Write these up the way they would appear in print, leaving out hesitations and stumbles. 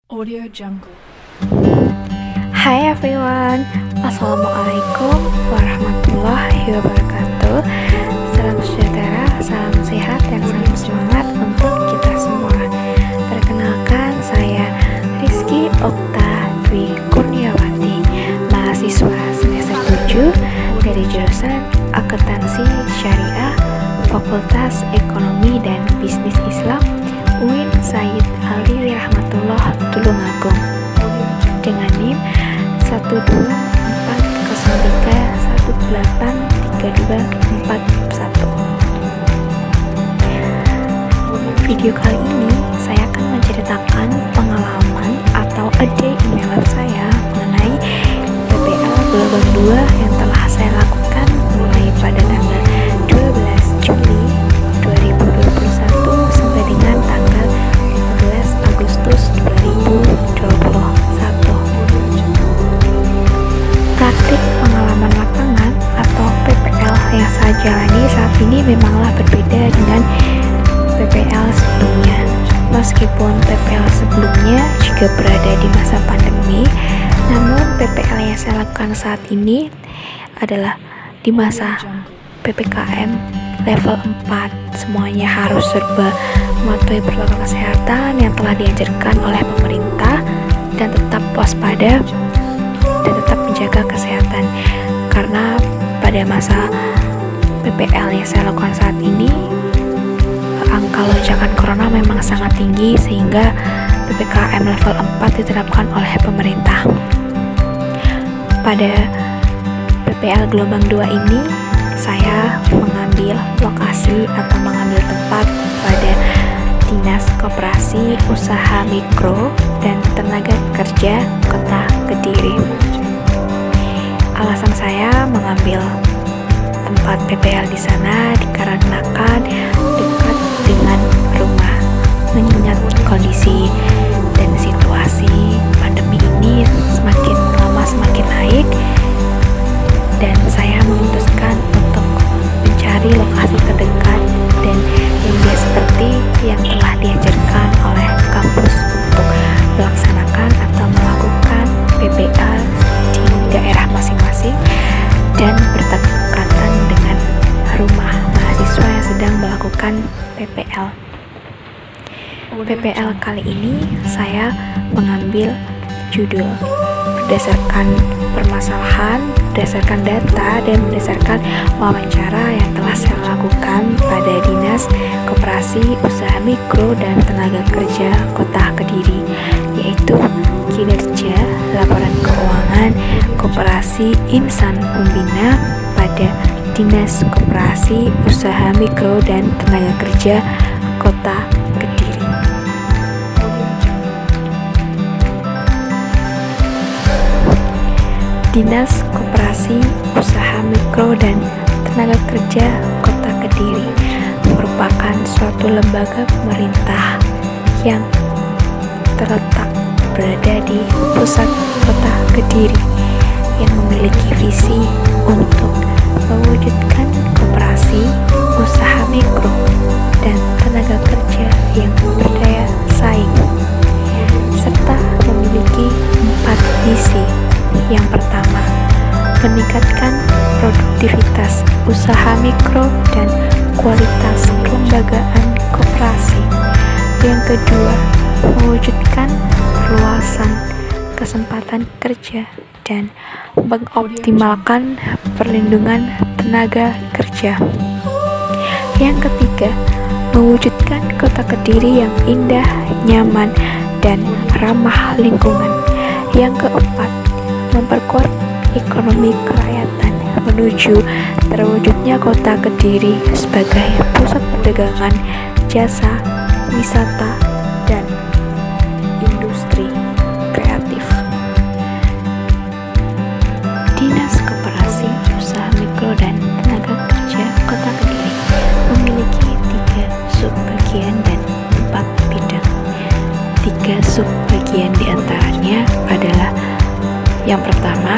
Audio Jungle. Hai everyone, Assalamualaikum warahmatullahi wabarakatuh. Salam sejahtera, salam sehat, dan salam semangat untuk kita semua. Perkenalkan, saya Rizky Okta Dwi Kurniawati, mahasiswa semester 7 dari jurusan Akuntansi Syariah, Fakultas Ekonomi dan Bisnis Islam, UIN Said Ali Rahmatullah Tulungagung, dengan NIM 12403183241. Video kali ini saya akan menceritakan pengalaman atau a day in my life saya mengenai PPL gelombang 2 yang telah saya lakukan mulai pada tanggal 12 Juli 2021 sampai dengan tanggal 15 Agustus 2021. Praktik pengalaman lapangan atau PPL yang saya jalani saat ini memanglah berbeda dengan PPL sebelumnya. Meskipun PPL sebelumnya juga berada di masa pandemi, namun PPL yang saya lakukan saat ini adalah di masa PPKM level 4. Semuanya harus serba mematuhi protokol kesehatan yang telah dianjurkan oleh pemerintah dan tetap waspada dan tetap menjaga kesehatan. Karena pada masa PPL yang saya lakukan saat ini, angka lonjakan corona memang sangat tinggi sehingga PPKM level 4 diterapkan oleh pemerintah. Pada PPL gelombang 2 ini, saya mengambil lokasi atau mengambil tempat pada Dinas Koperasi Usaha Mikro dan Tenaga Kerja Kota Kediri. Alasan saya mengambil tempat PPL di sana dikarenakan dekat dengan rumah, mengingat kondisi dan situasi pandemi ini semakin lama semakin naik, dan saya memutuskan untuk mencari lokasi terdekat dan yang dia seperti yang telah diajarkan oleh kampus untuk melaksanakan atau melakukan PPL di daerah masing-masing dan berdekatan dengan rumah mahasiswa yang sedang melakukan PPL. PPL kali ini saya mengambil judul berdasarkan permasalahan, berdasarkan data, dan berdasarkan wawancara yang telah saya lakukan pada Dinas Koperasi Usaha Mikro dan Tenaga Kerja Kota Kediri, yaitu kinerja laporan keuangan Koperasi Insan Pembina pada Dinas Koperasi Usaha Mikro dan Tenaga Kerja Kota Kediri. Dinas Koperasi Usaha Mikro dan Tenaga Kerja Kota Kediri merupakan suatu lembaga pemerintah yang terletak berada di pusat Kota Kediri yang memiliki visi untuk mewujudkan koperasi usaha mikro dan tenaga kerja yang berdaya saing, serta memiliki 4 misi. Yang pertama, meningkatkan produktivitas usaha mikro dan kualitas kelembagaan koperasi. Yang kedua, mewujudkan perluasan kesempatan kerja dan mengoptimalkan perlindungan tenaga kerja. Yang ketiga, mewujudkan Kota Kediri yang indah, nyaman, dan ramah lingkungan. Yang keempat, memperkuat ekonomi kerakyatan menuju terwujudnya Kota Kediri sebagai pusat perdagangan, jasa, wisata, dan industri kreatif. Dinas Koperasi Usaha Mikro dan Tenaga Kerja Kota Kediri memiliki 3 subbagian dan 4 bidang. 3 subbagian diantaranya adalah: yang pertama,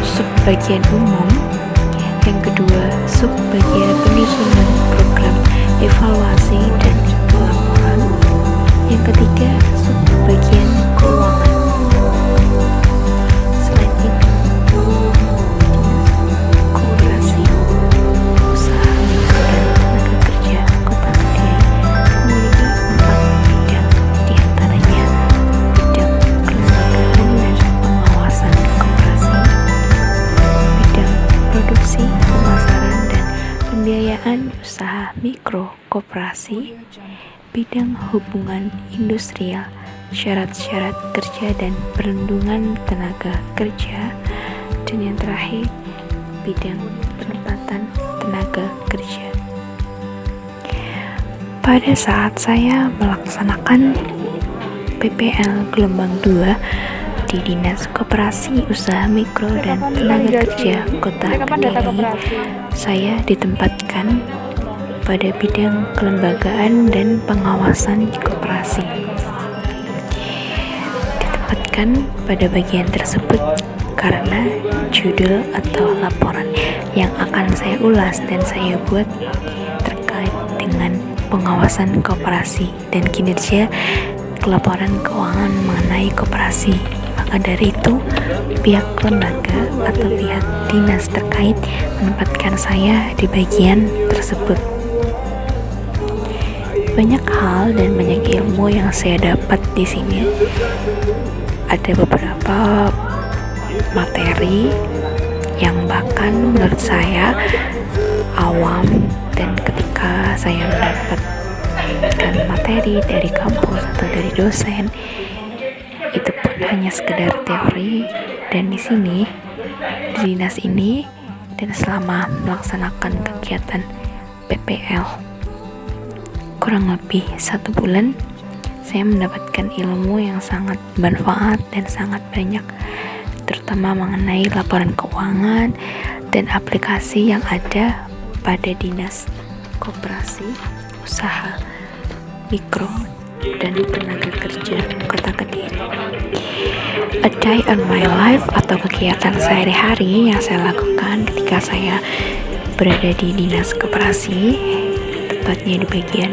subbagian umum; yang kedua, subbagian penyusunan program evaluasi dan laporan; yang ketiga, subbagian keuangan. mikro koperasi, bidang hubungan industrial, syarat-syarat kerja dan perlindungan tenaga kerja, dan yang terakhir bidang penempatan tenaga kerja. Pada saat saya melaksanakan PPL gelombang 2 di Dinas Koperasi Usaha Mikro dan Tenaga Kerja Kota Kediri, saya ditempatkan pada bidang kelembagaan dan pengawasan koperasi. Ditempatkan pada bagian tersebut karena judul atau laporan yang akan saya ulas dan saya buat terkait dengan pengawasan koperasi dan kinerja laporan keuangan mengenai koperasi. Maka dari itu, pihak lembaga atau pihak dinas terkait menempatkan saya di bagian tersebut. Banyak hal dan banyak ilmu yang saya dapat di sini. Ada beberapa materi yang bahkan menurut saya awam, dan ketika saya mendapatkan materi dari kampus atau dari dosen, itu pun hanya sekedar teori. Dan di sini, di dinas ini, dan selama melaksanakan kegiatan PPL kurang lebih 1 bulan, saya mendapatkan ilmu yang sangat bermanfaat dan sangat banyak, terutama mengenai laporan keuangan dan aplikasi yang ada pada Dinas Koperasi Usaha Mikro dan Tenaga Kerja Kota Kediri. A day on my life atau kegiatan sehari-hari yang saya lakukan ketika saya berada di Dinas Koperasi, tepatnya di bagian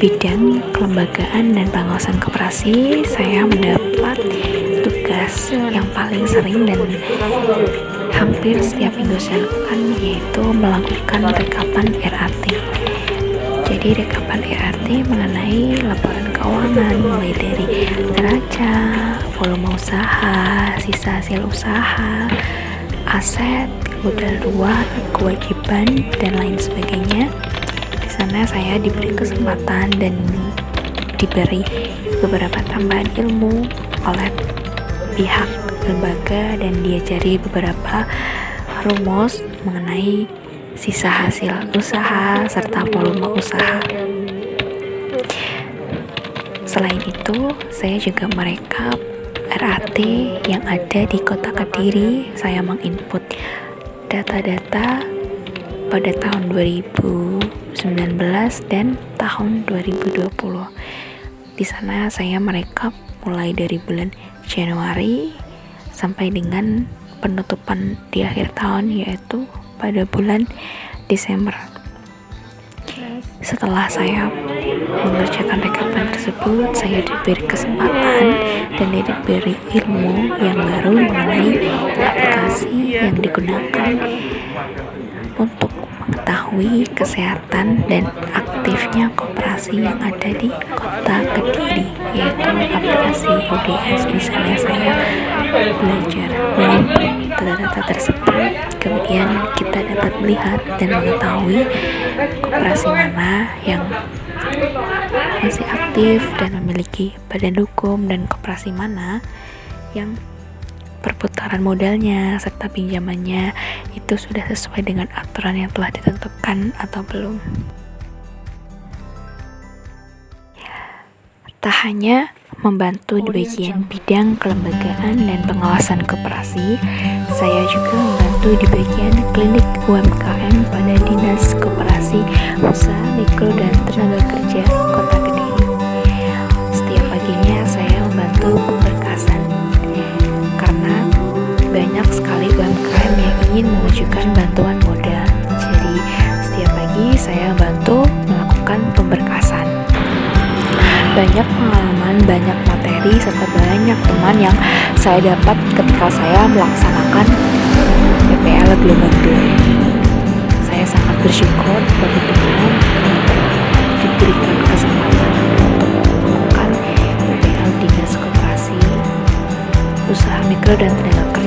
bidang kelembagaan dan pengawasan koperasi. Saya mendapat tugas yang paling sering dan hampir setiap minggu saya lakukan, yaitu melakukan rekapan RAT. Jadi rekapan RAT mengenai laporan keuangan, mulai dari neraca, volume usaha, sisa hasil usaha, aset, modal luar, kewajiban, dan lain sebagainya. Di sana saya diberi kesempatan dan diberi beberapa tambahan ilmu oleh pihak lembaga dan diajari beberapa rumus mengenai sisa hasil usaha serta volume usaha. Selain itu, saya juga merekap RAT yang ada di Kota Kediri. Saya menginput data-data pada tahun 2019 dan tahun 2020. Di sana saya merekap mulai dari bulan Januari sampai dengan penutupan di akhir tahun, yaitu pada bulan Desember. Setelah saya mengerjakan rekapan tersebut, saya diberi kesempatan dan diberi ilmu yang baru mengenai aplikasi yang digunakan untuk mengetahui kesehatan dan aktifnya koperasi yang ada di Kota Kediri, yaitu aplikasi ODS. Di sana saya belajar menginput data-data tersebut, kemudian kita dapat melihat dan mengetahui koperasi mana yang masih aktif dan memiliki badan hukum, dan koperasi mana yang perputaran modalnya serta pinjamannya itu sudah sesuai dengan aturan yang telah ditentukan atau belum. Tak hanya membantu di bagian bidang kelembagaan dan pengawasan koperasi, saya juga membantu di bagian klinik UMKM pada Dinas Koperasi Usaha Mikro dan Tenaga Kerja Kota Kediri. Setiap paginya saya membantu pemberkasan, karena banyak sekali UMKM yang ingin mengajukan bantuan modal. Jadi setiap pagi saya bantu melakukan pemberkasan. Banyak pengalaman, banyak materi, serta banyak teman yang saya dapat ketika saya melaksanakan PPL gelombang 2. Saya sangat bersyukur bagi Tuhan diberikan kesempatan untuk melakukan PPL Dinas Koperasi Usaha Mikro dan Tenaga Kerja